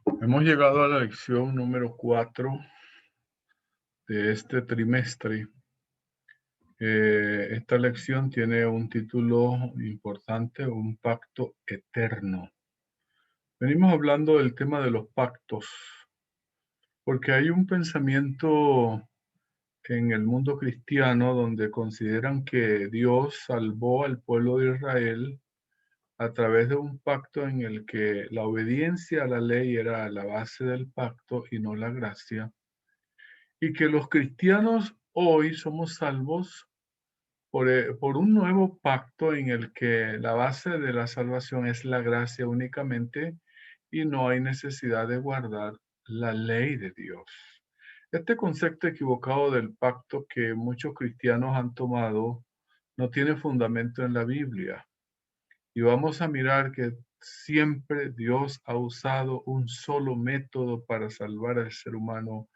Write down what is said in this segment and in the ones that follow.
Hemos llegado a la lección número 4 de este trimestre. Esta lección tiene un título importante, un pacto eterno. Venimos hablando del tema de los pactos, porque hay un pensamiento en el mundo cristiano donde consideran que Dios salvó al pueblo de Israel a través de un pacto en el que la obediencia a la ley era la base del pacto y no la gracia, y que los cristianos hoy somos salvos por un nuevo pacto en el que la base de la salvación es la gracia únicamente y no hay necesidad de guardar la ley de Dios. Este concepto equivocado del pacto que muchos cristianos han tomado no tiene fundamento en la Biblia. Y vamos a mirar que siempre Dios ha usado un solo método para salvar al ser humano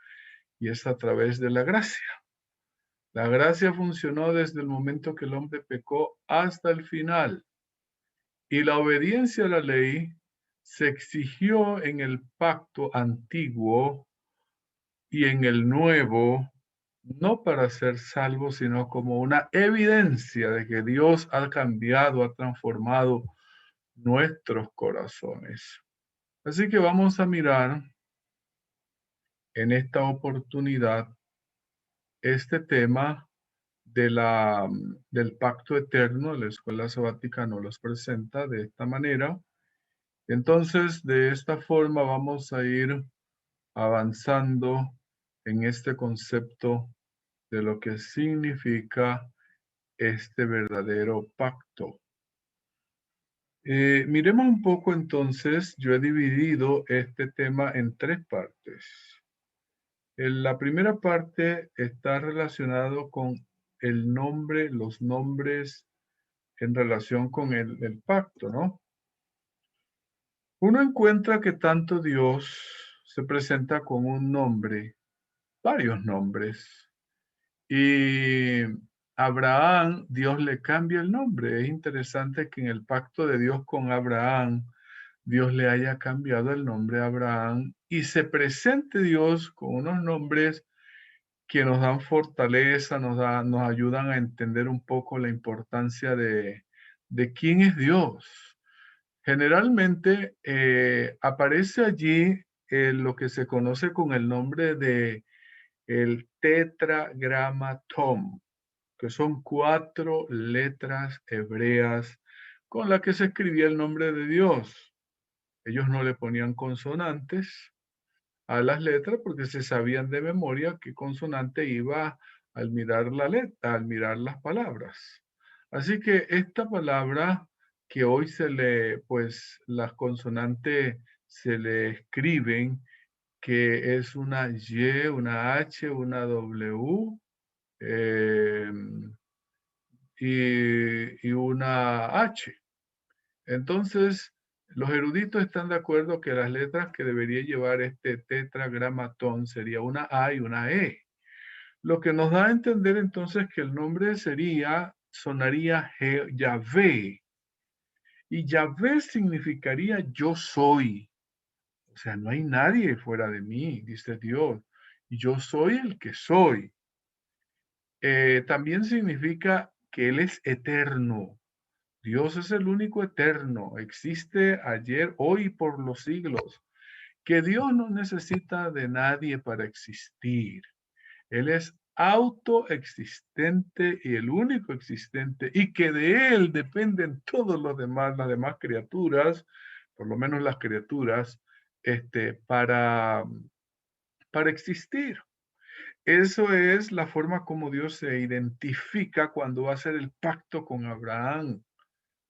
y es a través de la gracia. La gracia funcionó desde el momento que el hombre pecó hasta el final. Y la obediencia a la ley se exigió en el pacto antiguo y en el nuevo, no para ser salvo, sino como una evidencia de que Dios ha cambiado, ha transformado nuestros corazones. Así que vamos a mirar en esta oportunidad este tema del pacto eterno. La escuela sabática nos los presenta de esta manera. Entonces, de esta forma vamos a ir avanzando en este concepto de lo que significa este verdadero pacto. Miremos un poco entonces, yo he dividido este tema en tres partes. La primera parte está relacionado con el nombre, los nombres en relación con el pacto, ¿no? Uno encuentra que tanto Dios se presenta con un nombre, varios nombres, y Abraham, Dios le cambia el nombre. Es interesante que en el pacto de Dios con Abraham, Dios le haya cambiado el nombre a Abraham y se presente Dios con unos nombres que nos dan fortaleza, nos ayudan a entender un poco la importancia de quién es Dios. Generalmente aparece allí lo que se conoce con el nombre de el tetragramatón, que son 4 letras hebreas con las que se escribía el nombre de Dios. Ellos no le ponían consonantes a las letras porque se sabían de memoria qué consonante iba al mirar la letra, al mirar las palabras. Así que esta palabra que hoy pues las consonantes se le escriben, que es una Y, una H, una W eh, y una H. Entonces, los eruditos están de acuerdo que las letras que debería llevar este tetragramatón sería una A y una E. Lo que nos da a entender entonces que el nombre sonaría Yahvé. Y Yahvé significaría yo soy. O sea, no hay nadie fuera de mí, dice Dios. Y yo soy el que soy. También significa que Él es eterno. Dios es el único eterno, existe ayer, hoy y por los siglos, que Dios no necesita de nadie para existir. Él es autoexistente y el único existente y que de Él dependen todos los demás, las demás criaturas, por lo menos las criaturas, para, para existir. Eso es la forma como Dios se identifica cuando va a hacer el pacto con Abraham.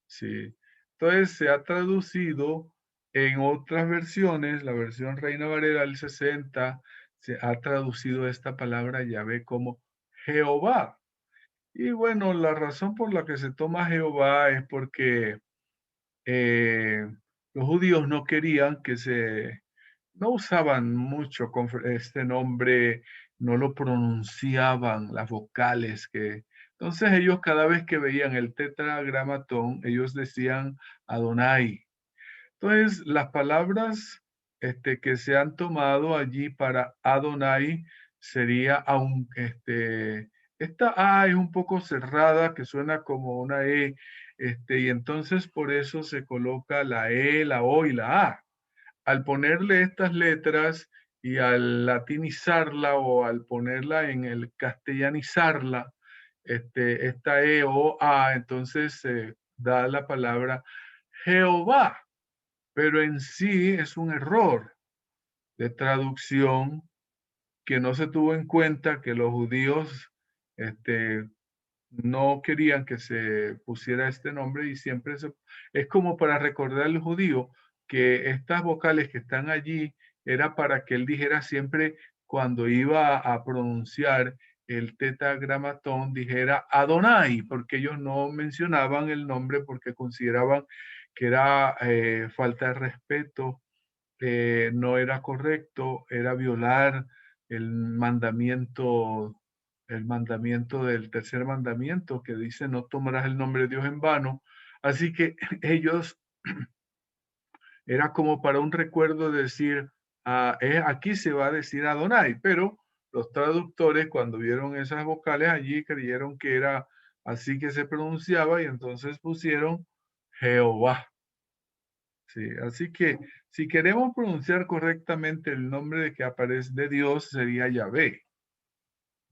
Sí. Entonces se ha traducido en otras versiones, la versión Reina Valera del 60, se ha traducido esta palabra Yahvé como Jehová. Y bueno, la razón por la que se toma Jehová es porque eh, los judíos no querían no usaban mucho con este nombre, no lo pronunciaban las vocales entonces ellos cada vez que veían el tetragramatón, ellos decían Adonai. Entonces las palabras que se han tomado allí para Adonai sería, aunque esta A es un poco cerrada, que suena como una E, y entonces por eso se coloca la E, la O y la A. Al ponerle estas letras y al latinizarla o al ponerla en el castellanizarla, esta E o A, entonces se da la palabra Jehová, pero en sí es un error de traducción que no se tuvo en cuenta que los judíos no querían que se pusiera este nombre y siempre es como para recordar al judío que estas vocales que están allí era para que él dijera siempre cuando iba a pronunciar el tetragramatón, dijera Adonai, porque ellos no mencionaban el nombre porque consideraban que era falta de respeto, no era correcto, era violar el mandamiento, el mandamiento del tercer mandamiento que dice no tomarás el nombre de Dios en vano. Así que ellos era como para un recuerdo de decir, aquí se va a decir Adonai, pero los traductores cuando vieron esas vocales allí creyeron que era así que se pronunciaba y entonces pusieron Jehová. Sí, así que si queremos pronunciar correctamente el nombre de que aparece de Dios sería Yahvé.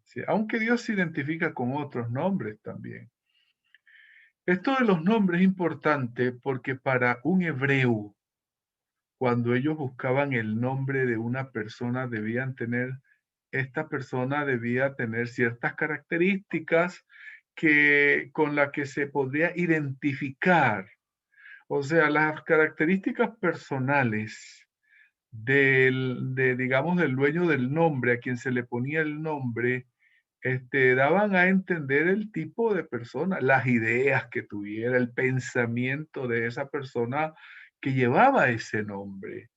Sí, aunque Dios se identifica con otros nombres también. Esto de los nombres es importante porque para un hebreo, cuando ellos buscaban el nombre de una persona, esta persona debía tener ciertas características con las que se podría identificar. O sea, las características personales digamos, del dueño del nombre, a quien se le ponía el nombre, daban a entender el tipo de persona, las ideas que tuviera, el pensamiento de esa persona que llevaba ese nombre.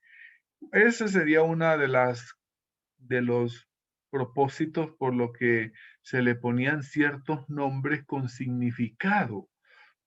Ese sería una de los propósitos por lo que se le ponían ciertos nombres con significado.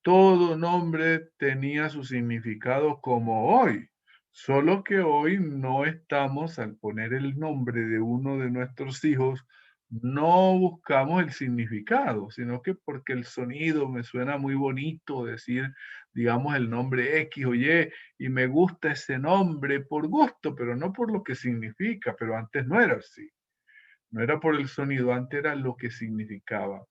Todo nombre tenía su significado como hoy, solo que hoy no estamos, al poner el nombre de uno de nuestros hijos, no buscamos el significado, sino que porque el sonido me suena muy bonito decir, digamos, el nombre X o Y, y me gusta ese nombre por gusto, pero no por lo que significa, pero antes no era así, no era por el sonido, antes era lo que significaba.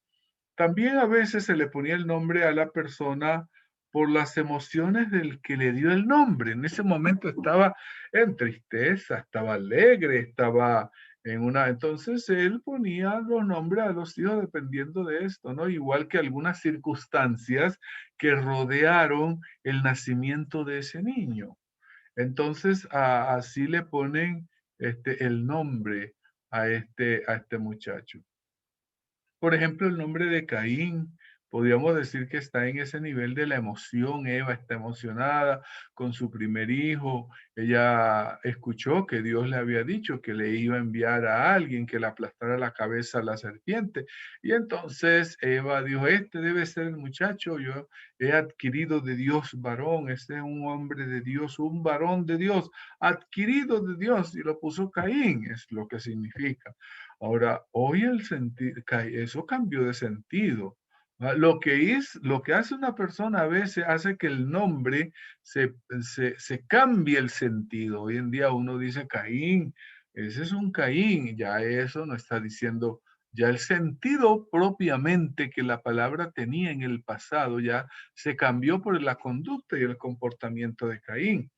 También a veces se le ponía el nombre a la persona por las emociones del que le dio el nombre. En ese momento estaba en tristeza, estaba alegre, estaba en una... Entonces él ponía los nombres a los hijos dependiendo de esto, ¿no? Igual que algunas circunstancias que rodearon el nacimiento de ese niño. Entonces así le ponen el nombre a este muchacho. Por ejemplo, el nombre de Caín, podríamos decir que está en ese nivel de la emoción. Eva está emocionada con su primer hijo. Ella escuchó que Dios le había dicho que le iba a enviar a alguien que le aplastara la cabeza a la serpiente. Y entonces Eva dijo, este debe ser el muchacho. Yo he adquirido de Dios varón. Este es un hombre de Dios, un varón de Dios, adquirido de Dios. Y lo puso Caín, es lo que significa. Ahora, hoy eso cambió de sentido. Lo que hace una persona a veces hace que el nombre se cambie el sentido. Hoy en día uno dice Caín, ese es un Caín, ya eso no está diciendo, ya el sentido propiamente que la palabra tenía en el pasado ya se cambió por la conducta y el comportamiento de Caín.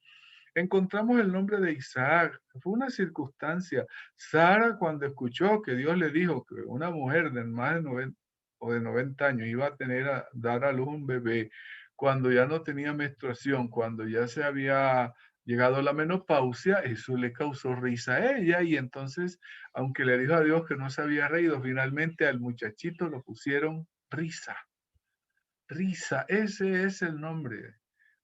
Encontramos el nombre de Isaac. Fue una circunstancia. Sara, cuando escuchó que Dios le dijo que una mujer de más de 90 o de 90 años iba a dar a luz un bebé, cuando ya no tenía menstruación, cuando ya se había llegado a la menopausia, eso le causó risa a ella y entonces, aunque le dijo a Dios que no se había reído, finalmente al muchachito lo pusieron Risa. Risa, ese es el nombre.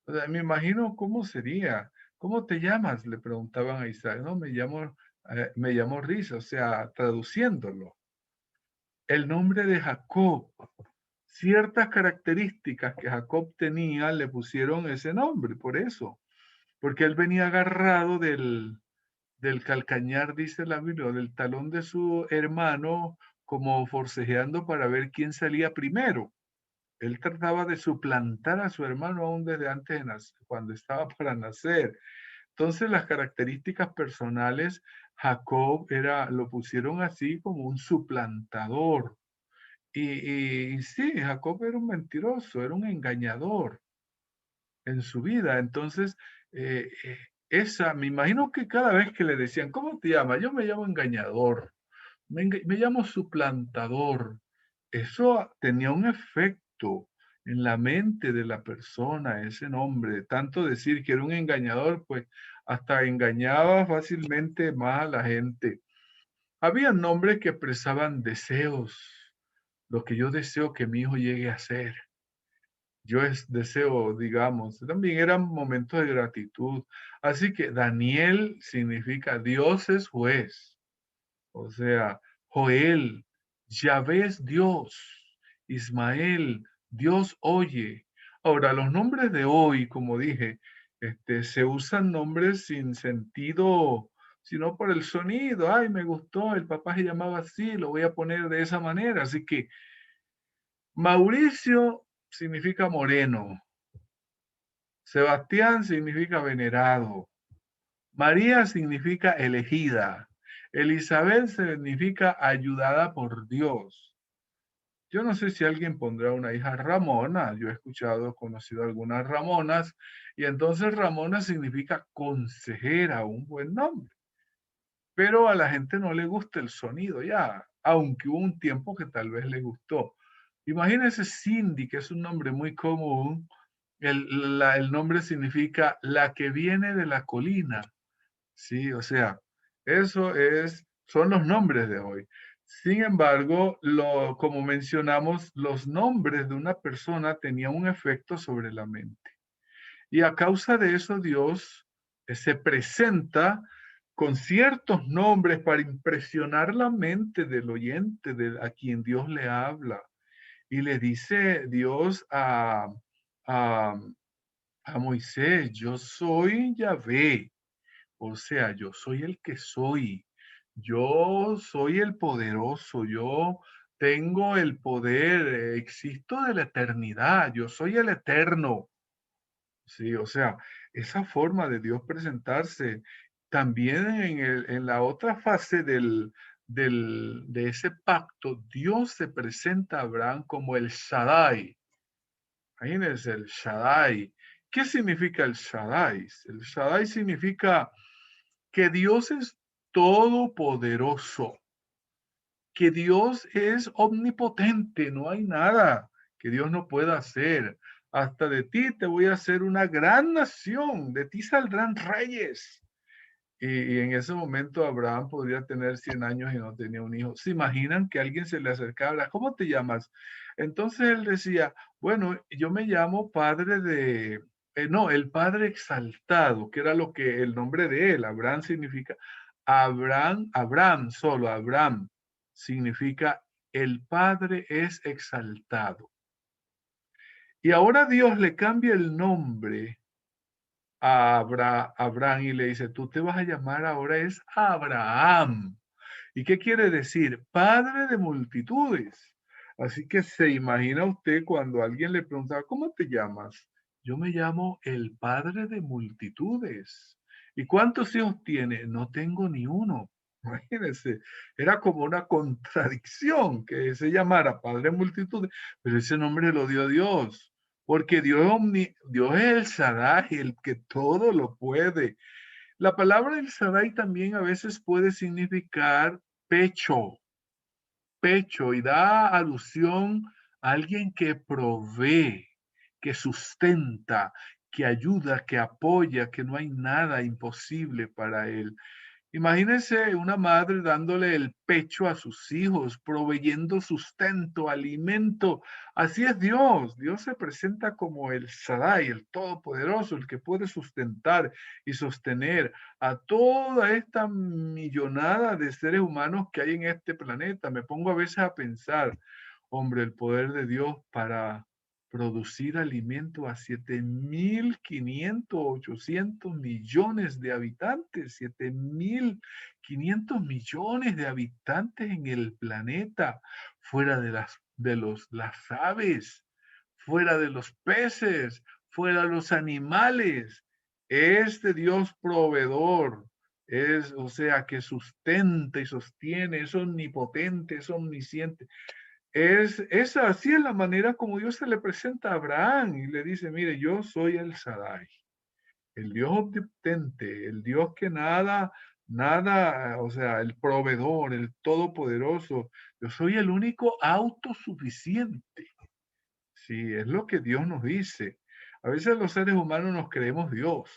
O sea, me imagino cómo sería. ¿Cómo te llamas? Le preguntaban a Isaac. No, me llamo Risa, o sea, traduciéndolo. El nombre de Jacob. Ciertas características que Jacob tenía le pusieron ese nombre, por eso. porque él venía agarrado del calcañar, dice la Biblia, o del talón de su hermano, como forcejeando para ver quién salía primero. Él trataba de suplantar a su hermano aún desde antes de nacer, cuando estaba para nacer. Entonces, las características personales, Jacob lo pusieron así como un suplantador. Y sí, Jacob era un mentiroso, era un engañador en su vida. Entonces, me imagino que cada vez que le decían, ¿cómo te llamas? Yo me llamo engañador, me llamo suplantador. Eso tenía un efecto en la mente de la persona, ese nombre. Tanto decir que era un engañador, pues hasta engañaba fácilmente más a la gente. Había nombres que expresaban deseos, lo que yo deseo que mi hijo llegue a ser. Deseo, digamos, también eran momentos de gratitud. Así que Daniel significa Dios es juez. O sea, Joel, Yahvé es Dios, Ismael, Dios oye. Ahora, los nombres de hoy, como dije, se usan nombres sin sentido, sino por el sonido. Ay, me gustó, el papá se llamaba así, lo voy a poner de esa manera. Así que Mauricio significa moreno, Sebastián significa venerado, María significa elegida, Elizabeth significa ayudada por Dios. Yo no sé si alguien pondrá una hija Ramona, yo he escuchado, conocido algunas Ramonas, y entonces Ramona significa consejera, un buen nombre. Pero a la gente no le gusta el sonido ya, aunque hubo un tiempo que tal vez le gustó. Imagínense Cindy, que es un nombre muy común. El nombre significa la que viene de la colina. Sí, o sea, son los nombres de hoy. Sin embargo, como mencionamos, los nombres de una persona tenían un efecto sobre la mente. Y a causa de eso, Dios se presenta con ciertos nombres para impresionar la mente del oyente, a quien Dios le habla. Y le dice Dios a, a Moisés, yo soy Yahvé, o sea, yo soy el que soy, yo soy el poderoso, yo tengo el poder, existo de la eternidad, yo soy el eterno. Sí, o sea, esa forma de Dios presentarse también en la otra fase de ese pacto, Dios se presenta a Abraham como el Shaddai. Imagínense, el Shaddai. ¿Qué significa el Shaddai? El Shaddai significa que Dios es todopoderoso, que Dios es omnipotente, no hay nada que Dios no pueda hacer. Hasta de ti te voy a hacer una gran nación, de ti saldrán reyes. Y en ese momento Abraham podría tener 100 años y no tenía un hijo. ¿Se imaginan que alguien se le acercara? ¿Cómo te llamas? Entonces él decía, bueno, yo me llamo padre de, no, el padre exaltado, que era lo que el nombre de él, Abraham significa, Abraham, solo Abraham, significa el padre es exaltado. Y ahora Dios le cambia el nombre a Abraham y le dice, tú te vas a llamar ahora es Abraham. ¿Y qué quiere decir? Padre de multitudes. Así que se imagina usted cuando alguien le pregunta, ¿cómo te llamas? Yo me llamo el padre de multitudes. ¿Y cuántos hijos tiene? No tengo ni uno. Imagínense, era como una contradicción que se llamara padre de multitudes, pero ese nombre lo dio Dios, porque Dios es el Shaddai, el que todo lo puede. La palabra El Shaddai también a veces puede significar pecho, pecho, y da alusión a alguien que provee, que sustenta, que ayuda, que apoya, que no hay nada imposible para él. Imagínense una madre dándole el pecho a sus hijos, proveyendo sustento, alimento. Así es Dios. Dios se presenta como el Shaddai, el Todopoderoso, el que puede sustentar y sostener a toda esta millonada de seres humanos que hay en este planeta. Me pongo a veces a pensar, hombre, el poder de Dios para producir alimento a 7.500, 800 millones de habitantes, 7.500 millones de habitantes en el planeta, fuera de las aves, fuera de los peces, fuera de los animales. Este Dios proveedor es, o sea, que sustenta y sostiene, es omnipotente, es omnisciente. Así es la manera como Dios se le presenta a Abraham y le dice, mire, yo soy el Shaddai, el Dios omnipotente, el Dios que nada, o sea, el proveedor, el todopoderoso. Yo soy el único autosuficiente. Sí, es lo que Dios nos dice. A veces los seres humanos nos creemos Dios.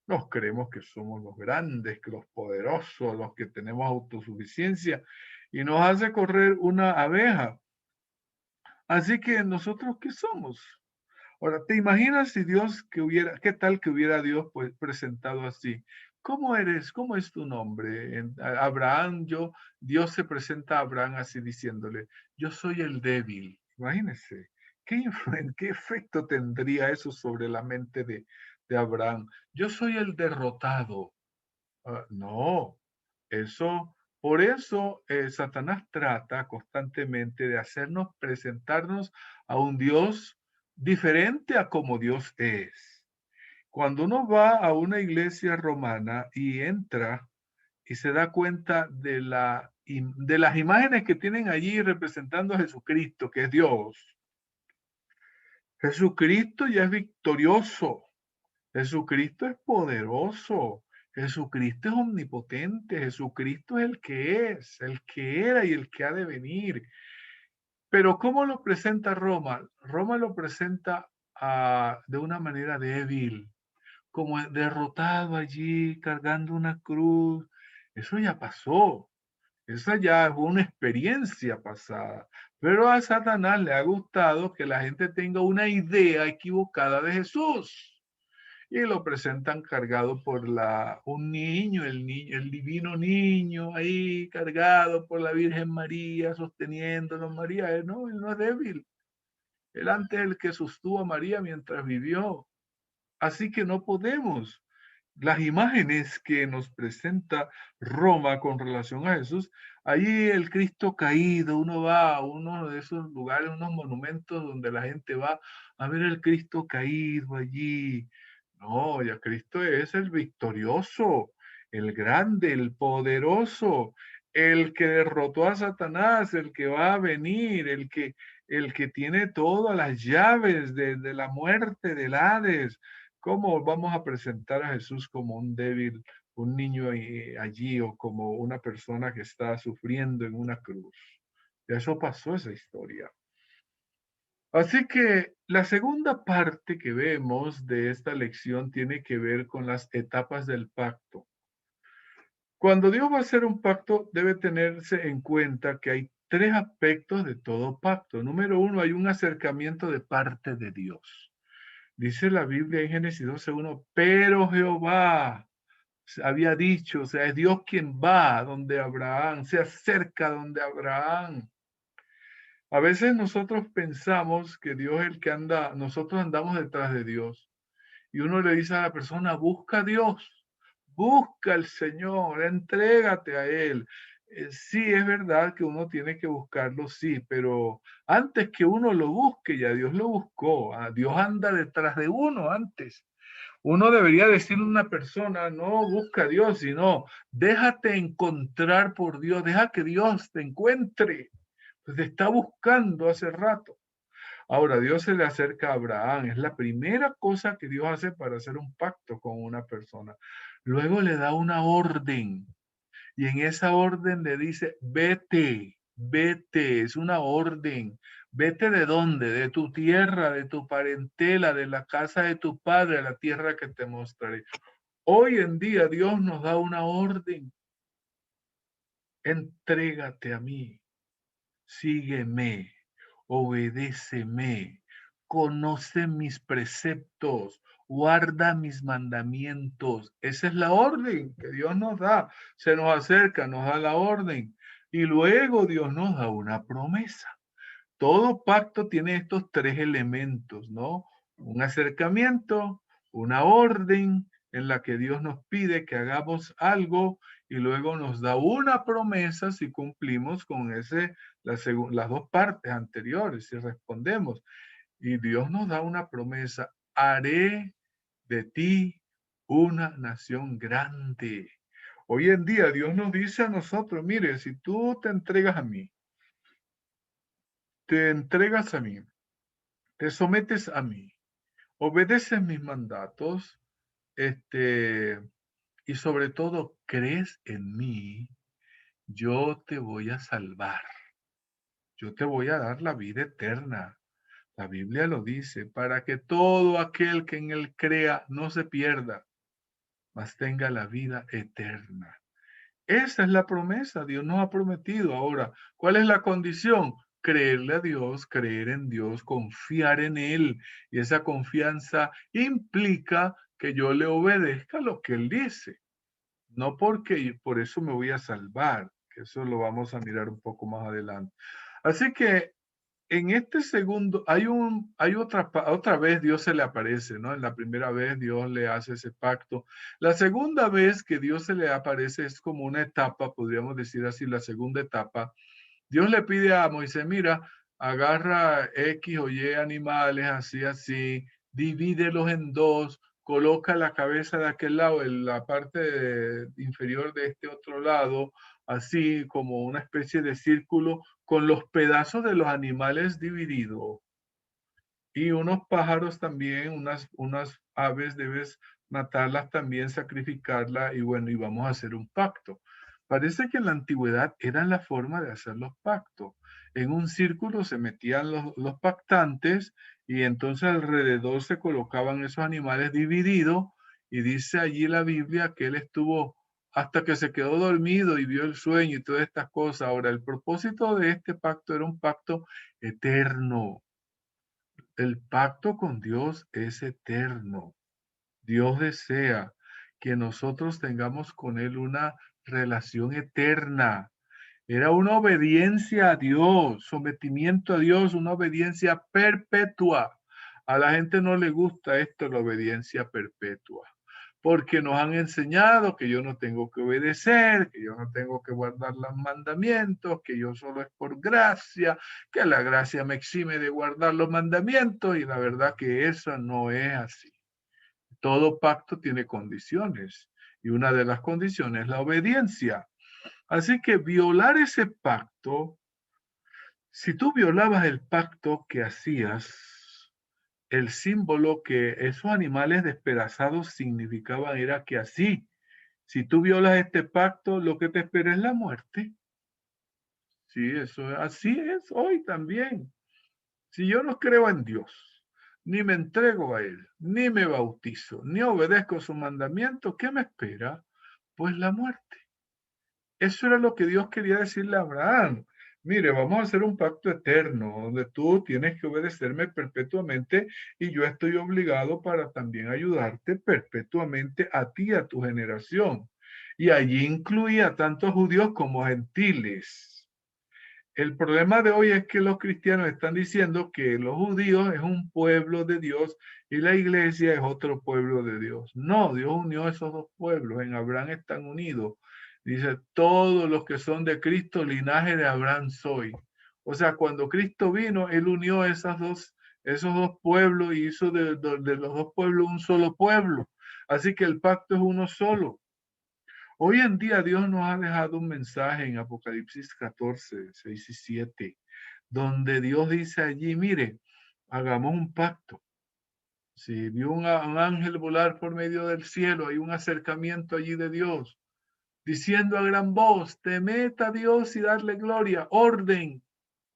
Nos creemos que somos los grandes, que los poderosos, los que tenemos autosuficiencia y nos hace correr una abeja. Así que nosotros, ¿qué somos? Ahora, ¿te imaginas si Dios qué tal que hubiera Dios pues presentado así? ¿Cómo eres? ¿Cómo es tu nombre? Abraham, Dios se presenta a Abraham así diciéndole, yo soy el débil. Imagínense, ¿qué efecto tendría eso sobre la mente de Abraham? Yo soy el derrotado. No, por eso Satanás trata constantemente de hacernos presentarnos a un Dios diferente a como Dios es. Cuando uno va a una iglesia romana y entra y se da cuenta de las imágenes que tienen allí representando a Jesucristo, que es Dios, Jesucristo ya es victorioso. Jesucristo es poderoso, Jesucristo es omnipotente, Jesucristo es el que era y el que ha de venir. Pero ¿cómo lo presenta Roma? Roma lo presenta de una manera débil, como derrotado allí, cargando una cruz. Eso ya pasó, esa ya fue una experiencia pasada. Pero a Satanás le ha gustado que la gente tenga una idea equivocada de Jesús y lo presentan cargado por un niño, el divino niño ahí cargado por la Virgen María, sosteniéndolo. María, él no es débil. Él antes el que sostuvo a María mientras vivió. Así que no podemos. Las imágenes que nos presenta Roma con relación a Jesús, ahí el Cristo caído, uno va a uno de esos lugares, unos monumentos donde la gente va a ver el Cristo caído allí. No, ya Cristo es el victorioso, el grande, el poderoso, el que derrotó a Satanás, el que va a venir, el que tiene todas las llaves de la muerte, del Hades. ¿Cómo vamos a presentar a Jesús como un débil, un niño allí o como una persona que está sufriendo en una cruz? Ya eso pasó, esa historia. Así que la segunda parte que vemos de esta lección tiene que ver con las etapas del pacto. Cuando Dios va a hacer un pacto, debe tenerse en cuenta que hay tres aspectos de todo pacto. Número uno, hay un acercamiento de parte de Dios. Dice la Biblia en Génesis 12:1, pero Jehová había dicho, o sea, es Dios quien va donde Abraham, se acerca donde Abraham. A veces nosotros pensamos que Dios es el que anda, nosotros andamos detrás de Dios. Y uno le dice a la persona, busca a Dios, busca al Señor, entrégate a Él. Sí, es verdad que uno tiene que buscarlo, sí, pero antes que uno lo busque, ya Dios lo buscó. Dios anda detrás de uno antes. Uno debería decirle a una persona, no busca a Dios, sino déjate encontrar por Dios, deja que Dios te encuentre. Pues te está buscando hace rato. Ahora, Dios se le acerca a Abraham. Es la primera cosa que Dios hace para hacer un pacto con una persona. Luego le da una orden. Y en esa orden le dice, vete, vete, es una orden. Vete de dónde, de tu tierra, de tu parentela, de la casa de tu padre, a la tierra que te mostraré. Hoy en día Dios nos da una orden. Entrégate a mí, sígueme, obedéceme, conoce mis preceptos, guarda mis mandamientos. Esa es la orden que Dios nos da. Se nos acerca, nos da la orden. Y luego Dios nos da una promesa. todo pacto tiene estos tres elementos, ¿no? Un acercamiento, una orden en la que Dios nos pide que hagamos algo y luego nos da una promesa si cumplimos con las dos partes anteriores, si respondemos. Y Dios nos da una promesa: haré de ti una nación grande. Hoy en día Dios nos dice a nosotros: mire, si tú te entregas a mí, te sometes a mí, obedeces mis mandatos, y sobre todo crees en mí, yo te voy a salvar, yo te voy a dar la vida eterna. La Biblia lo dice, para que todo aquel que en él crea no se pierda, mas tenga la vida eterna. Esa es la promesa, Dios nos ha prometido. Ahora, ¿cuál es la condición? Creerle a Dios, creer en Dios, confiar en Él. Y esa confianza implica que yo le obedezca lo que Él dice. No porque por eso me voy a salvar, que eso lo vamos a mirar un poco más adelante. Así que en este segundo, hay otra vez Dios se le aparece, ¿no? En la primera vez Dios le hace ese pacto. La segunda vez que Dios se le aparece es como una etapa, podríamos decir así, la segunda etapa. Dios le pide a Moisés: mira, agarra X o Y animales, así, así, divídelos en dos, coloca la cabeza de aquel lado, en la parte inferior de este otro lado, así como una especie de círculo con los pedazos de los animales divididos. Y unos pájaros también, unas aves debes matarlas también, sacrificarlas y bueno, y vamos a hacer un pacto. Parece que en la antigüedad era la forma de hacer los pactos. En un círculo se metían los pactantes y entonces alrededor se colocaban esos animales divididos y dice allí la Biblia que él estuvo hasta que se quedó dormido y vio el sueño y todas estas cosas. Ahora, el propósito de este pacto era un pacto eterno. El pacto con Dios es eterno. Dios desea que nosotros tengamos con Él una relación eterna. Era una obediencia a Dios, sometimiento a Dios, una obediencia perpetua. A la gente no le gusta esto, la obediencia perpetua, porque nos han enseñado que yo no tengo que obedecer, que yo no tengo que guardar los mandamientos, que yo solo es por gracia, que la gracia me exime de guardar los mandamientos, y la verdad que eso no es así. Todo pacto tiene condiciones, y una de las condiciones es la obediencia. Así que violar ese pacto, si tú violabas el pacto que hacías, el símbolo que esos animales despedazados significaban era que así, si tú violas este pacto, lo que te espera es la muerte. Sí, así es hoy también. Si yo no creo en Dios, ni me entrego a Él, ni me bautizo, ni obedezco su mandamiento, ¿qué me espera? Pues la muerte. Eso era lo que Dios quería decirle a Abraham. Mire, vamos a hacer un pacto eterno donde tú tienes que obedecerme perpetuamente y yo estoy obligado para también ayudarte perpetuamente a ti, a tu generación. Y allí incluía tanto a judíos como a gentiles. El problema de hoy es que los cristianos están diciendo que los judíos es un pueblo de Dios y la iglesia es otro pueblo de Dios. No, Dios unió esos dos pueblos. En Abraham están unidos. Dice, todos los que son de Cristo, linaje de Abraham soy. O sea, cuando Cristo vino, Él unió esos dos pueblos y hizo de los dos pueblos un solo pueblo. Así que el pacto es uno solo. Hoy en día Dios nos ha dejado un mensaje en Apocalipsis 14, 6 y 7, donde Dios dice allí: mire, hagamos un pacto. Si vio un ángel volar por medio del cielo, hay un acercamiento allí de Dios, diciendo a gran voz: temed a Dios y darle gloria. Orden.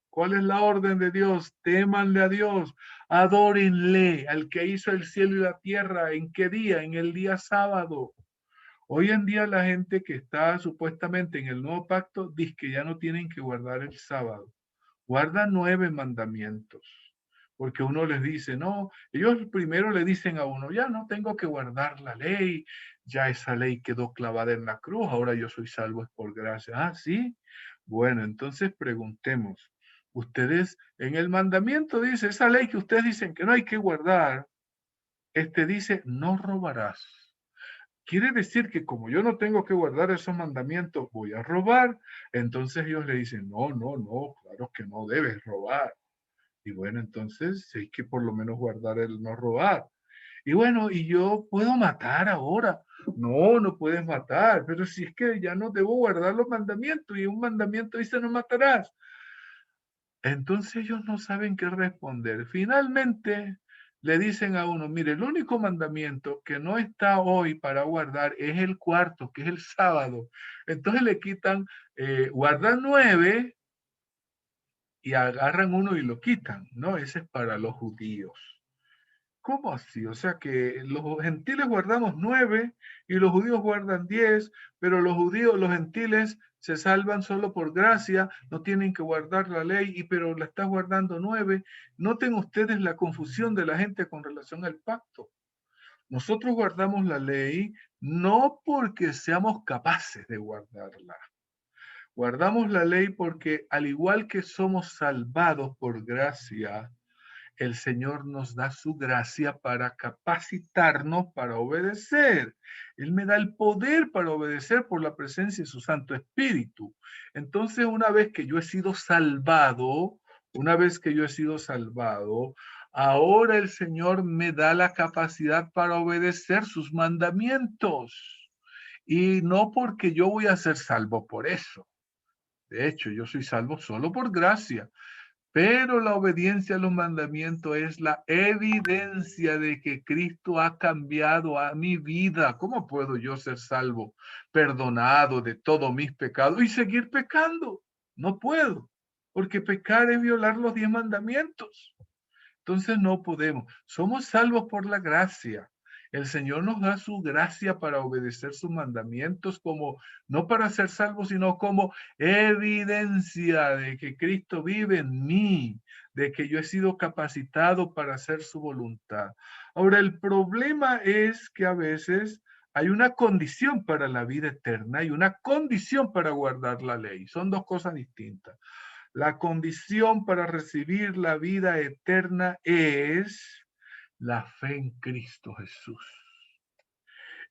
¿Cuál es la orden de Dios? Témanle a Dios, adórenle al que hizo el cielo y la tierra. ¿En qué día? En el día sábado. Hoy en día la gente que está supuestamente en el nuevo pacto dice que ya no tienen que guardar el sábado. Guardan 9 mandamientos. Porque uno les dice, no, ellos primero le dicen a uno: ya no tengo que guardar la ley, ya esa ley quedó clavada en la cruz, ahora yo soy salvo es por gracia. Ah, sí. Bueno, entonces preguntemos, Ustedes, en el mandamiento dice, esa ley que ustedes dicen que no hay que guardar, dice, no robarás. Quiere decir que como yo no tengo que guardar esos mandamientos, voy a robar. Entonces ellos le dicen, no, no, no, claro que no debes robar. Y bueno, entonces hay que por lo menos guardar el no robar. Y bueno, y yo puedo matar ahora. No, no puedes matar, pero si es que ya no debo guardar los mandamientos y un mandamiento dice no matarás. Entonces ellos no saben qué responder. Finalmente le dicen a uno, mire, el único mandamiento que no está hoy para guardar es el cuarto, que es el sábado. Entonces le quitan, guardan 9 y agarran uno y lo quitan, ¿no? Ese es para los judíos. ¿Cómo así? O sea que los gentiles guardamos 9 y los judíos guardan 10, pero los judíos, los gentiles se salvan solo por gracia, no tienen que guardar la ley, pero la está guardando 9. Noten ustedes la confusión de la gente con relación al pacto. Nosotros guardamos la ley no porque seamos capaces de guardarla. Guardamos la ley porque al igual que somos salvados por gracia, el Señor nos da su gracia para capacitarnos para obedecer. Él me da el poder para obedecer por la presencia de su Santo Espíritu. Entonces, una vez que yo he sido salvado, ahora el Señor me da la capacidad para obedecer sus mandamientos. Y no porque yo voy a ser salvo por eso. De hecho, yo soy salvo solo por gracia. Pero la obediencia a los mandamientos es la evidencia de que Cristo ha cambiado a mi vida. ¿Cómo puedo yo ser salvo, perdonado de todos mis pecados y seguir pecando? No puedo, porque pecar es violar los 10 mandamientos. Entonces no podemos. Somos salvos por la gracia. El Señor nos da su gracia para obedecer sus mandamientos como, no para ser salvos, sino como evidencia de que Cristo vive en mí, de que yo he sido capacitado para hacer su voluntad. Ahora, el problema es que a veces hay una condición para la vida eterna y una condición para guardar la ley. Son dos cosas distintas. La condición para recibir la vida eterna es la fe en Cristo Jesús.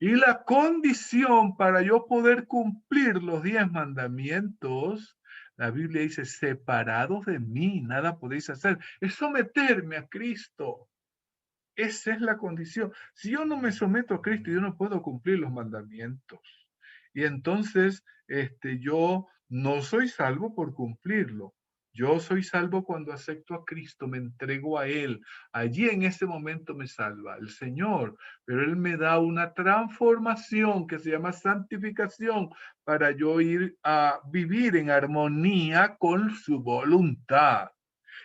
Y la condición para yo poder cumplir los 10 mandamientos, la Biblia dice, separados de mí, nada podéis hacer, es someterme a Cristo. Esa es la condición. Si yo no me someto a Cristo, yo no puedo cumplir los mandamientos. Y entonces, yo no soy salvo por cumplirlo. Yo soy salvo cuando acepto a Cristo, me entrego a Él. Allí en ese momento me salva el Señor, pero Él me da una transformación que se llama santificación para yo ir a vivir en armonía con su voluntad.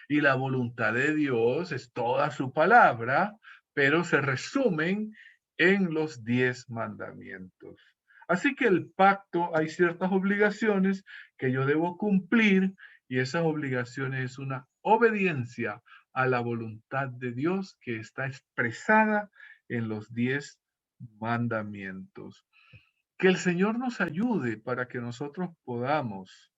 Y la voluntad de Dios es toda su palabra, pero se resumen en los 10 mandamientos. Así que el pacto, hay ciertas obligaciones que yo debo cumplir y esas obligaciones es una obediencia a la voluntad de Dios que está expresada en los 10 mandamientos. Que el Señor nos ayude para que nosotros podamos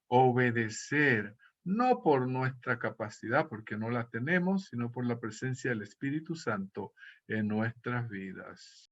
obedecer, no por nuestra capacidad, porque no la tenemos, sino por la presencia del Espíritu Santo en nuestras vidas.